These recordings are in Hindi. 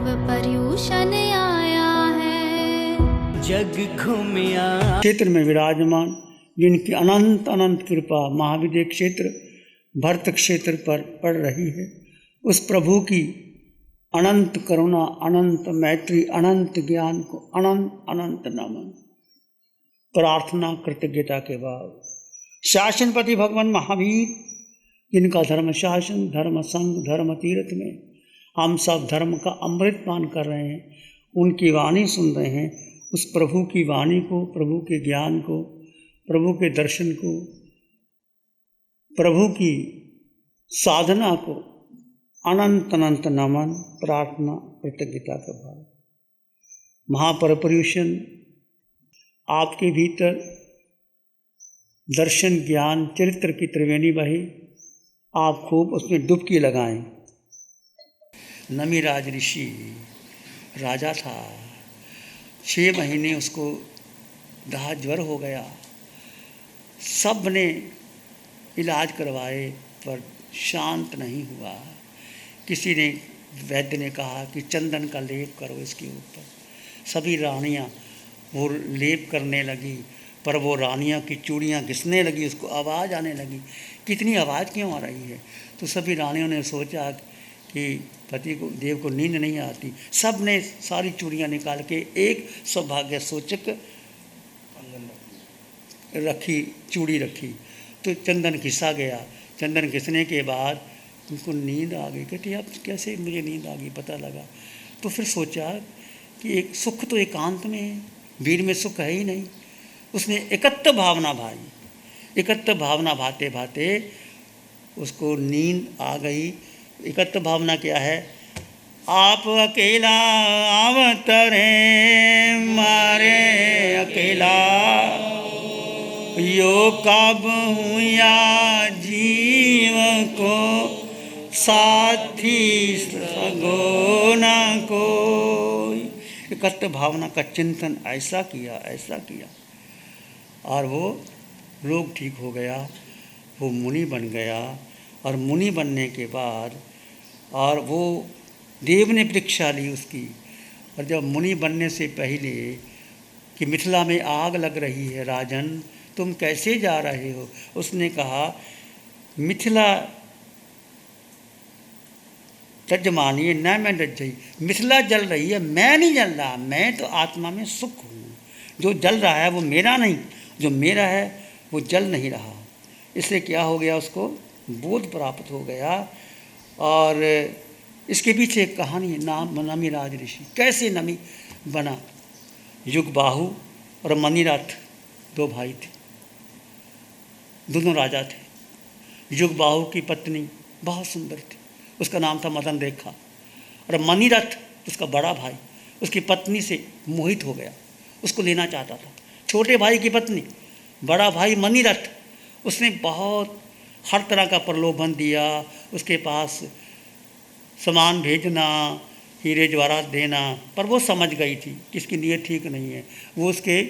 पर्युषण आया है। जग घूमिया क्षेत्र में विराजमान जिनकी अनंत अनंत कृपा महाविद्य क्षेत्र भरत क्षेत्र पर पड़ रही है, उस प्रभु की अनंत करुणा, अनंत मैत्री, अनंत ज्ञान को अनंत अनंत नमन, प्रार्थना कृतज्ञता के बाद शासनपति भगवान महावीर जिनका धर्म शासन, धर्म संघ, धर्म तीर्थ में हम सब धर्म का अमृत पान कर रहे हैं, उनकी वाणी सुन रहे हैं। उस प्रभु की वाणी को, प्रभु के ज्ञान को, प्रभु के दर्शन को, प्रभु की साधना को अनंत अनंत नमन, प्रार्थना कृतज्ञता का भाव। महापरपर्युषण आपके भीतर दर्शन, ज्ञान, चरित्र की त्रिवेणी बही, आप खूब उसमें डुबकी लगाएं। नमिराज ऋषि राजा था, 6 महीने उसको दाह ज्वर हो गया। सब ने इलाज करवाए पर शांत नहीं हुआ। किसी ने, वैद्य ने कहा कि चंदन का लेप करो इसके ऊपर। सभी रानियां वो लेप करने लगी, पर वो रानियां की चूड़ियां घिसने लगी, उसको आवाज़ आने लगी। कितनी आवाज़ क्यों आ रही है? तो सभी रानियों ने सोचा कि पति को, देव को नींद नहीं आती। सब ने सारी चूड़ियां निकाल के एक सौभाग्य सूचक रखी, चूड़ी रखी, तो चंदन घिसा गया। चंदन घिसने के बाद उनको नींद आ गई। कहती अब कैसे मुझे नींद आ गई, पता लगा। तो फिर सोचा कि एक सुख तो एकांत में है, भीड़ में सुख है ही नहीं। उसने एकत्व भावना भाई, एकत्व भावना भाते भाते उसको नींद आ गई। एकत्व भावना क्या है? आप अकेला अवतरे मारे अकेला, यो कब हुआ जीव को साथी सगोना कोई। एकत्व भावना का चिंतन ऐसा किया, ऐसा किया, और वो रोग ठीक हो गया। वो मुनि बन गया, और मुनि बनने के बाद और वो देव ने परीक्षा ली उसकी। और जब मुनि बनने से पहले कि मिथिला में आग लग रही है राजन, तुम कैसे जा रहे हो? उसने कहा मिथिला तजमानिए न मैं रज्जई, मिथिला जल रही है, मैं नहीं जल रहा, मैं तो आत्मा में सुख हूँ। जो जल रहा है वो मेरा नहीं, जो मेरा है वो जल नहीं रहा। इससे क्या हो गया? उसको बोध प्राप्त हो गया। और इसके पीछे एक कहानी है, नाम नमिराज ऋषि। कैसे नमी बना? युगबाहु और मणिरथ 2 भाई थे, दोनों राजा थे। युगबाहु की पत्नी बहुत सुंदर थी, उसका नाम था मदन रेखा। और मणिरथ उसका बड़ा भाई उसकी पत्नी से मोहित हो गया, उसको लेना चाहता था। छोटे भाई की पत्नी, बड़ा भाई मणिरथ, उसने बहुत हर तरह का प्रलोभन दिया। उसके पास सामान भेजना, हीरे जवाहरात देना, पर वो समझ गई थी कि इसकी नीयत ठीक नहीं है, वो उसके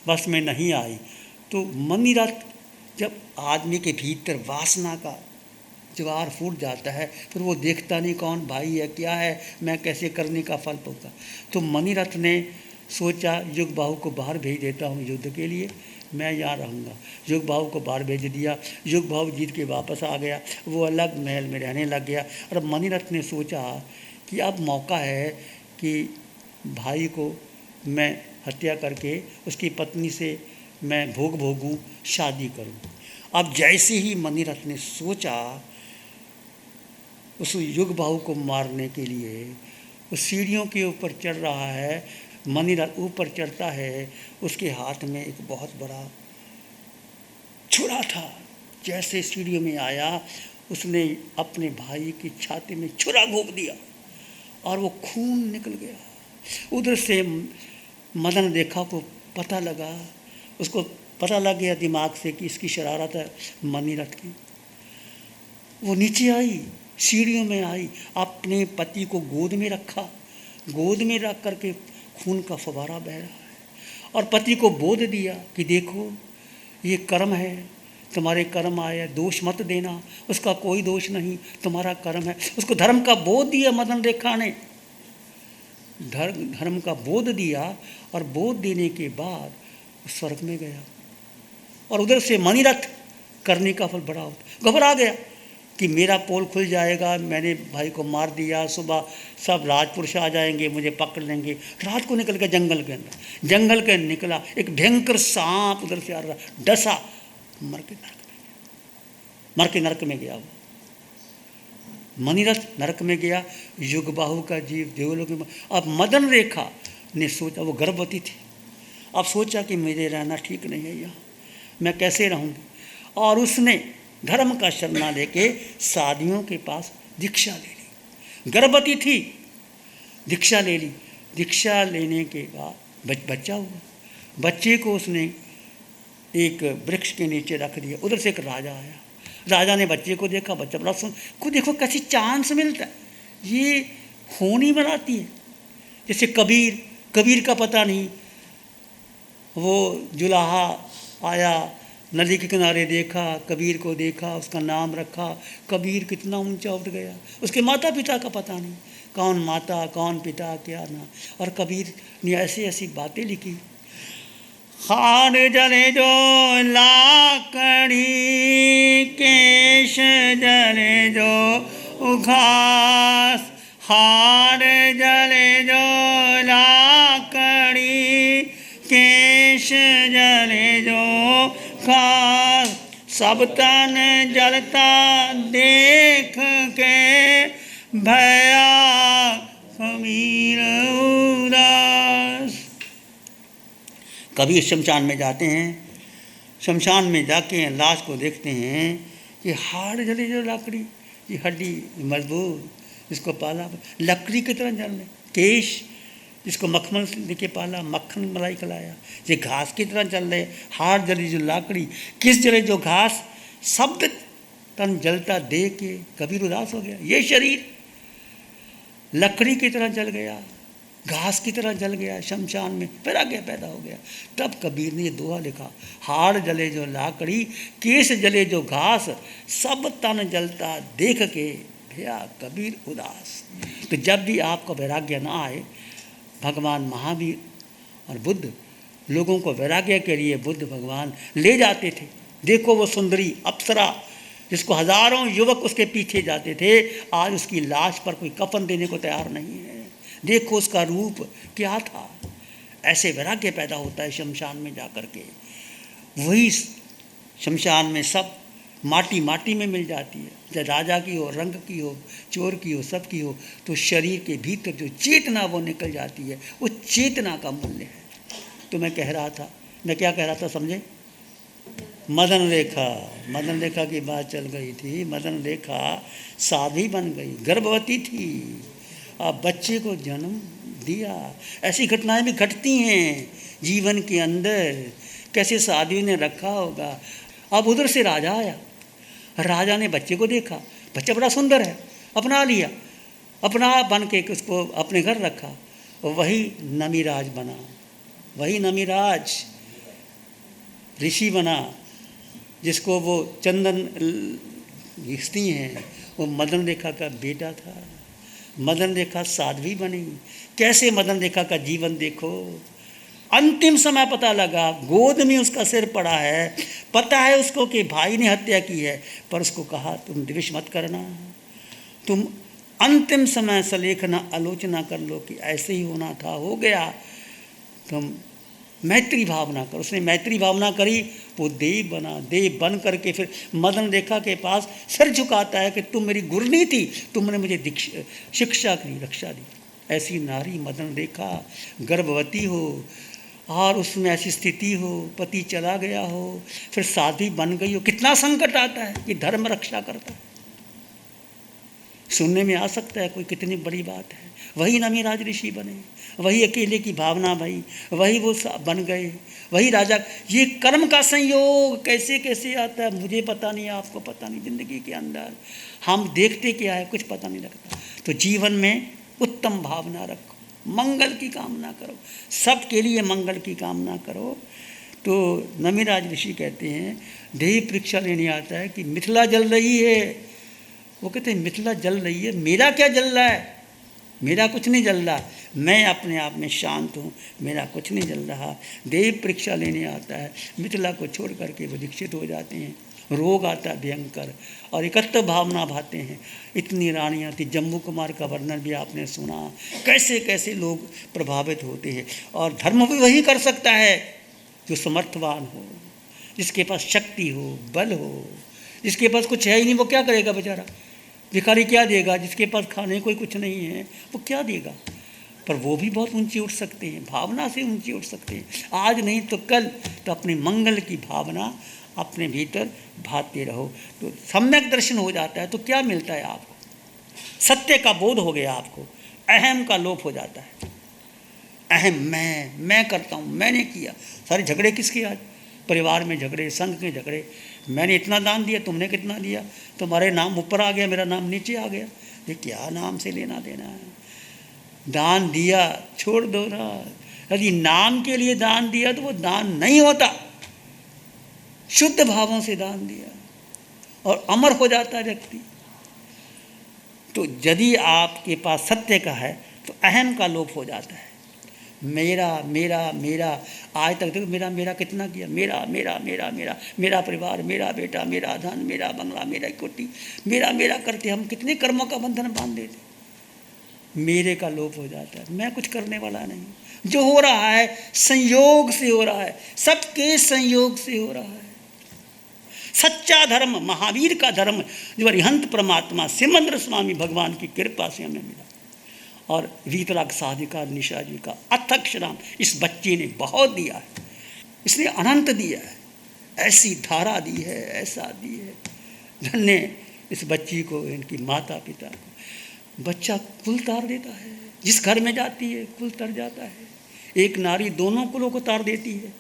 बस में नहीं आई। तो मणिरथ, जब आदमी के भीतर वासना का ज्वार फूट जाता है, फिर वो देखता नहीं कौन भाई है, क्या है, मैं कैसे करने का फल पाऊंगा। तो मणिरथ ने सोचा युगबाहु को बाहर भेज देता हूँ युद्ध के लिए, मैं यहाँ रहूँगा। युगबाहु को बाहर भेज दिया। युगबाहु जीत के वापस आ गया, वो अलग महल में रहने लग गया। और मणिरथ ने सोचा कि अब मौका है कि भाई को मैं हत्या करके उसकी पत्नी से मैं भोग भोगूं, शादी करूं। अब जैसे ही मणिरथ ने सोचा, उस युगबाहु को मारने के लिए उस सीढ़ियों के ऊपर चढ़ रहा है। मणिरथ ऊपर चढ़ता है, उसके हाथ में एक बहुत बड़ा छुरा था। जैसे सीढ़ियों में आया, उसने अपने भाई की छाती में छुरा घोंप दिया और वो खून निकल गया। उधर से मदन रेखा को पता लगा, उसको पता लग गया दिमाग से कि इसकी शरारत है मणिरथ की। वो नीचे आई, सीढ़ियों में आई, अपने पति को गोद में रखा, गोद में रख करके खून का फवारा बह रहा है, और पति को बोध दिया कि देखो ये कर्म है, तुम्हारे कर्म आए, दोष मत देना, उसका कोई दोष नहीं, तुम्हारा कर्म है। उसको धर्म का बोध दिया मदन रेखा ने। धर्म का बोध दिया और बोध देने के बाद स्वर्ग में गया और उधर से मणिरथ करने का फल बड़ा होता। घबरा गया कि मेरा पोल खुल जाएगा, मैंने भाई को मार दिया, सुबह सब राजपुरुष आ जाएंगे, मुझे पकड़ लेंगे। रात को निकल गया जंगल के अंदर, जंगल के निकला एक भयंकर सांप उधर से आ रहा, डसा, मर के नरक में गया। वो मणिरथ नरक में गया, युगबाहु का जीव देवलोक में। अब मदन रेखा ने सोचा, वो गर्भवती थी, अब सोचा कि मुझे रहना ठीक नहीं है यहाँ, मैं कैसे रहूँगी। और उसने धर्म का शरणा लेके साधुओं के पास दीक्षा ले ली। गर्भवती थी, दीक्षा ले ली। दीक्षा लेने के बाद बच्चा हुआ। बच्चे को उसने एक वृक्ष के नीचे रख दिया। उधर से एक राजा आया, राजा ने बच्चे को देखा, बच्चा बड़ा सुन को, देखो कैसी चांस मिलता है, ये होनी बनाती है। जैसे कबीर का पता नहीं, वो जुलाहा आया, नदी के किनारे देखा, कबीर को देखा, उसका नाम रखा, कबीर कितना ऊंचा उठ गया। उसके माता पिता का पता नहीं, कौन माता कौन पिता क्या ना। और कबीर ने ऐसी ऐसी बातें लिखी, हार जले जो लाकड़ी, केश जले जो घास, हार जले जो लाकड़ी, केश जले जो घास, सब तन जलता देख के, भया कबीर उदास। कबीर शमशान में जाते हैं, शमशान में जाके लाश को देखते हैं कि हाड़ जले जो लकड़ी, ये हड्डी मजबूत, जिसको पाला लकड़ी की तरह जल रहे, केश जिसको मखमल लेके पाला, मक्खन मलाई खिलाया, ये घास की तरह चल रहे। हाड़ जली जो लाकड़ी, किस जले जो घास, शब्द तन जलता देख के कबीर उदास हो गया। ये शरीर लकड़ी की तरह जल गया, घास की तरह जल गया, शमशान में वैराग्य पैदा हो गया। तब कबीर ने ये दोहा लिखा, हाड़ जले जो लाकड़ी, केस जले जो घास, सब तन जलता देख के भया कबीर उदास। तो जब भी आपको वैराग्य ना आए, भगवान महावीर और बुद्ध लोगों को वैराग्य के लिए बुद्ध भगवान ले जाते थे। देखो वो सुंदरी अप्सरा जिसको हजारों युवक उसके पीछे जाते थे, आज उसकी लाश पर कोई कफन देने को तैयार नहीं है। देखो उसका रूप क्या था। ऐसे वैराग्य पैदा होता है शमशान में जाकर के। वही शमशान में सब माटी माटी में मिल जाती है, चाहे राजा की हो, रंग की हो, चोर की हो, सब की हो, तो शरीर के भीतर जो चेतना वो निकल जाती है, वो चेतना का मूल्य है। तो मैं कह रहा था, मैं क्या कह रहा था समझे? मदन रेखा की बात चल गई थी। मदन रेखा साध्वी बन गई, गर्भवती थी, अब बच्चे को जन्म दिया। ऐसी घटनाएं भी घटती हैं जीवन के अंदर, कैसे साध्वी ने रखा होगा। अब उधर से राजा आया, राजा ने बच्चे को देखा, बच्चा बड़ा सुंदर है, अपना लिया, अपना बन के उसको अपने घर रखा। वही नमिराज बना, वही नमिराज ऋषि बना, जिसको वो चंदन घिसती हैं, वो मदन रेखा का बेटा था। मदन रेखा साध्वी बनी। कैसे मदन रेखा का जीवन देखो, अंतिम समय पता लगा गोद में उसका सिर पड़ा है, पता है उसको कि भाई ने हत्या की है, पर उसको कहा तुम द्वेष मत करना, तुम अंतिम समय सलेखना आलोचना कर लो कि ऐसे ही होना था, हो गया, तुम मैत्री भावना करो। उसने मैत्री भावना करी, वो देव बना। देव बन करके फिर मदन रेखा के पास सिर झुकाता है कि तुम मेरी गुरनी थी, तुमने मुझे शिक्षा की, रक्षा दी। ऐसी नारी मदन रेखा गर्भवती हो और उसमें ऐसी स्थिति हो, पति चला गया हो, फिर शादी बन गई हो, कितना संकट आता है कि धर्म रक्षा करता है। सुनने में आ सकता है कोई कितनी बड़ी बात है। वही नमिराज ऋषि बने, वही अकेले की भावना भई, वही वो बन गए, वही राजा। ये कर्म का संयोग कैसे कैसे आता है मुझे पता नहीं, आपको पता नहीं। जिंदगी के अंदर हम देखते क्या है कुछ पता नहीं लगता। तो जीवन में उत्तम भावना रखो, मंगल की कामना करो, सबके लिए मंगल की कामना करो। तो नमिराज ऋषि कहते हैं, देह परीक्षा लेने आता है कि मिथिला जल रही है। वो कहते हैं मिथिला जल रही है, मेरा क्या जल रहा है? मेरा कुछ नहीं जल रहा, मैं अपने आप में शांत हूँ, मेरा कुछ नहीं जल रहा। देव परीक्षा लेने आता है, मिथिला को छोड़ करके वो दीक्षित हो जाते हैं। रोग आता है भयंकर और एकत्र भावना भाते हैं। इतनी रानियाँ थी, जम्मू कुमार का वर्णन भी आपने सुना, कैसे कैसे लोग प्रभावित होते हैं। और धर्म भी वही कर सकता है जो समर्थवान हो, जिसके पास शक्ति हो, बल हो। जिसके पास कुछ है ही नहीं वो क्या करेगा बेचारा? भिखारी क्या देगा? जिसके पास खाने कोई कुछ नहीं है वो क्या देगा? पर वो भी बहुत ऊंची उठ सकते हैं, भावना से ऊंची उठ सकते हैं। आज नहीं तो कल तो अपने मंगल की भावना अपने भीतर भाते रहो तो सम्यक दर्शन हो जाता है। तो क्या मिलता है आपको? सत्य का बोध हो गया आपको, अहम का लोप हो जाता है। अहम मैं करता हूँ, मैंने किया। सारे झगड़े किसके? आज परिवार में झगड़े, संघ के झगड़े। मैंने इतना दान दिया, तुमने कितना दिया, तुम्हारे नाम ऊपर आ गया, मेरा नाम नीचे आ गया। ये क्या नाम से लेना देना है? दान दिया छोड़ दो ना। यदि नाम के लिए दान दिया तो वो दान नहीं होता। शुद्ध भावों से दान दिया और अमर हो जाता है व्यक्ति। तो यदि आपके पास सत्य का है तो अहम का लोप हो जाता है। मेरा मेरा मेरा, आज तक देखो मेरा मेरा कितना किया, मेरा मेरा मेरा मेरा मेरा परिवार, मेरा बेटा, मेरा धन, मेरा बंगला, मेरा कोठी, मेरा मेरा करते हम कितने कर्मों का बंधन बांध देते। मेरे का लोप हो जाता है। मैं कुछ करने वाला नहीं। जो हो रहा है संयोग से हो रहा है, सबके संयोग से हो रहा है। सच्चा धर्म, महावीर का धर्म जो अरिहंत परमात्मा सिमंद्र स्वामी भगवान की कृपा से हमें मिला। और वीतराग साधिका निशा जी का अथक श्रम इस बच्चे ने बहुत दिया है। इसने अनंत दिया है, ऐसी धारा दी है, ऐसा दी है। धन्य इस बच्ची को, इनकी माता पिता को। बच्चा कुल तार देता है, जिस घर में जाती है कुल तर जाता है। एक नारी दोनों कुलों को तार देती है,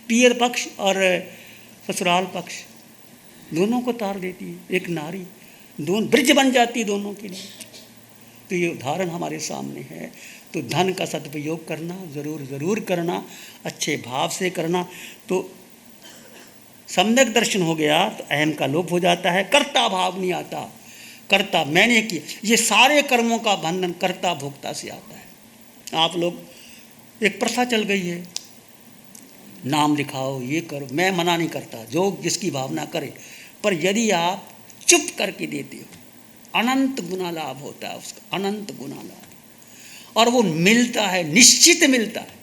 पियर पक्ष और ससुराल पक्ष दोनों को तार देती है। एक नारी दोनों ब्रिज बन जाती है दोनों के लिए। तो ये उदाहरण हमारे सामने है। तो धन का सदुपयोग करना, ज़रूर करना, अच्छे भाव से करना। तो सम्यक दर्शन हो गया तो अहम का लोप हो जाता है, कर्ता भाव नहीं आता। कर्ता मैंने किया, ये सारे कर्मों का बंधन कर्ता भोक्ता से आता है। आप लोग, एक प्रथा चल गई है, नाम लिखाओ, ये करो। मैं मना नहीं करता, जो जिसकी भावना करे। पर यदि आप चुप करके देते हो, अनंत गुना लाभ होता है उसका, अनंत गुना लाभ। और वो मिलता है, निश्चित मिलता है।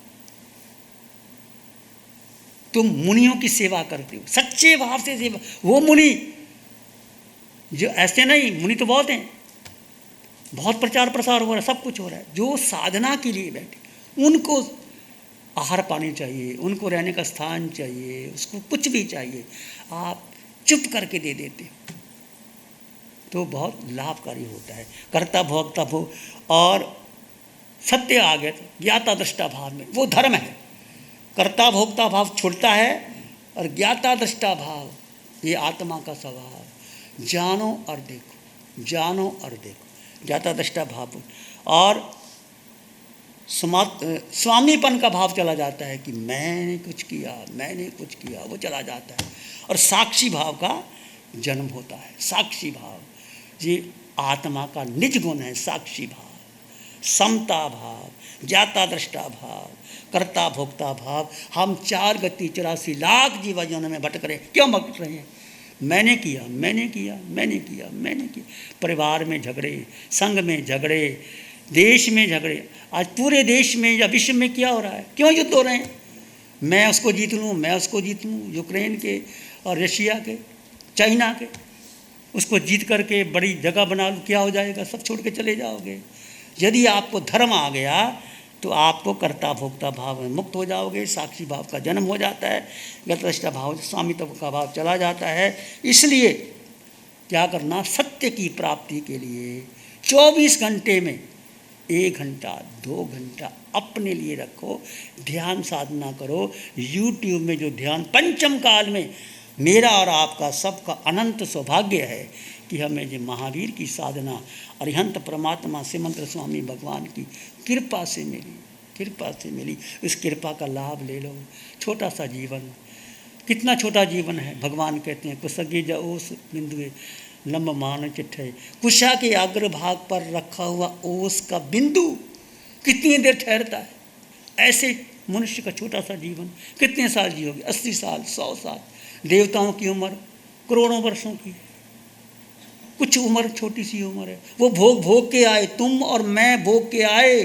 तुम मुनियों की सेवा करते हो, सच्चे भाव से सेवा। वो मुनि जो ऐसे नहीं, मुनि तो बहुत हैं, बहुत प्रचार प्रसार हो रहा है, सब कुछ हो रहा है। जो साधना के लिए बैठे, उनको आहार पानी चाहिए, उनको रहने का स्थान चाहिए, उसको कुछ भी चाहिए, आप चुप करके दे देते हो तो बहुत लाभकारी होता है। कर्ता भोक्ता भोग और सत्य आ गया तो ज्ञाता दृष्टा भाव में वो धर्म है। कर्ता भोक्ता भाव छूटता है और ज्ञाता दृष्टा भाव, ये आत्मा का स्वभाव। जानो और देखो, जानो और देखो, ज्ञाता दृष्टा भाव। और स्वामीपन का भाव चला जाता है कि मैंने कुछ किया, मैंने कुछ किया, वो चला जाता है। और साक्षी भाव का जन्म होता है। साक्षी भाव ये आत्मा का निज गुण है। साक्षी भाव, समता भाव, ज्ञाता दृष्टा भाव, कर्ता भोक्ता भाव। हम 4 गति 84 लाख जीवन में भटक रहे। क्यों भटक रहे हैं? मैंने किया, मैंने किया, मैंने किया, मैंने किया। परिवार में झगड़े, संघ में झगड़े, देश में झगड़े। आज पूरे देश में या विश्व में क्या हो रहा है? क्यों युद्ध हो रहे हैं? मैं उसको जीत लूँ, मैं उसको जीत लूँ। यूक्रेन के और रशिया के, चाइना के, उसको जीत करके बड़ी जगह बना लूँ, क्या हो जाएगा? सब छोड़ के चले जाओगे। यदि आपको धर्म आ गया तो आपको कर्ता भोक्ता भाव में मुक्त हो जाओगे। साक्षी भाव का जन्म हो जाता है। गतदृष्टा भाव, स्वामित्व का भाव चला जाता है। इसलिए क्या करना? सत्य की प्राप्ति के लिए 24 घंटे में 1 घंटा 2 घंटा अपने लिए रखो। ध्यान साधना करो। यूट्यूब में जो ध्यान पंचम काल में मेरा और आपका सबका अनंत सौभाग्य है कि हमें जो महावीर की साधना अरिहंत परमात्मा सिमंद्र स्वामी भगवान की कृपा से मिली, कृपा से मिली। उस कृपा का लाभ ले लो। छोटा सा जीवन, कितना छोटा जीवन है। भगवान कहते हैं कुसगी ओस बिंदुए लंब मान चिट्ठे। कुशा के अग्र भाग पर रखा हुआ ओस का बिंदु कितनी देर ठहरता है। ऐसे मनुष्य का छोटा सा जीवन कितने साल जियोगे? 80 साल, 100 साल। देवताओं की उम्र करोड़ों वर्षों की, कुछ उम्र छोटी सी उम्र है। वो भोग भोग के आए, तुम और मैं भोग के आए,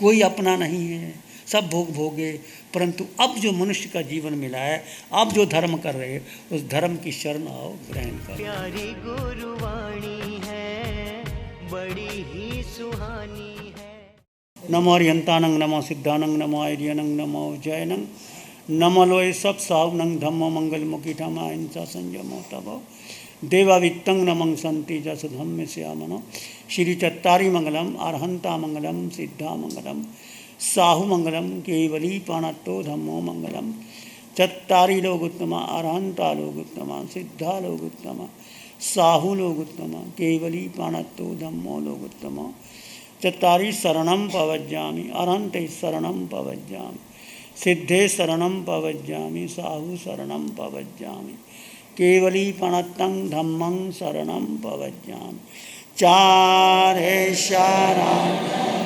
कोई अपना नहीं है, सब भोग भोगे। परंतु अब जो मनुष्य का जीवन मिला है, अब जो धर्म कर रहे उस धर्म की शरण आओ, ग्रहण करो। प्यारी गुरुवाणी है, बड़ी ही सुहानी है। नमो अरिहंतानंग, नमो सिद्धानंग, नमो आर्यनंग, नमो जयनंग, नमो लोय सब सावनंग, धम्मो मंगल मुखी ठमा हिंसा संयमो तबो देवावित्तं नमं संति जस धम्म श्यामनो। श्री चत्तारी मंगलम, अरहंता मंगलम, सिद्धा मंगलम, साहु मंगलम, केवली पाणत्तो धम्मो मंगलम। चत्तारी लोग उत्तमा, अरहंता लोग उत्तमा, सिद्धा लोग उत्तमा, साहु लोग उत्तमा, केवली पाणत्तो धम्मो लोग उत्तमा। चत्तारी शरणं पवज्जामि, अरहन्ते शरणं पवज्जामि, सिद्धे शरणं पवज्जामि, साहु शरणं पवज्जामि, केवली पणत्तं धम्मं शरणं पवज्जामि। चार है शरण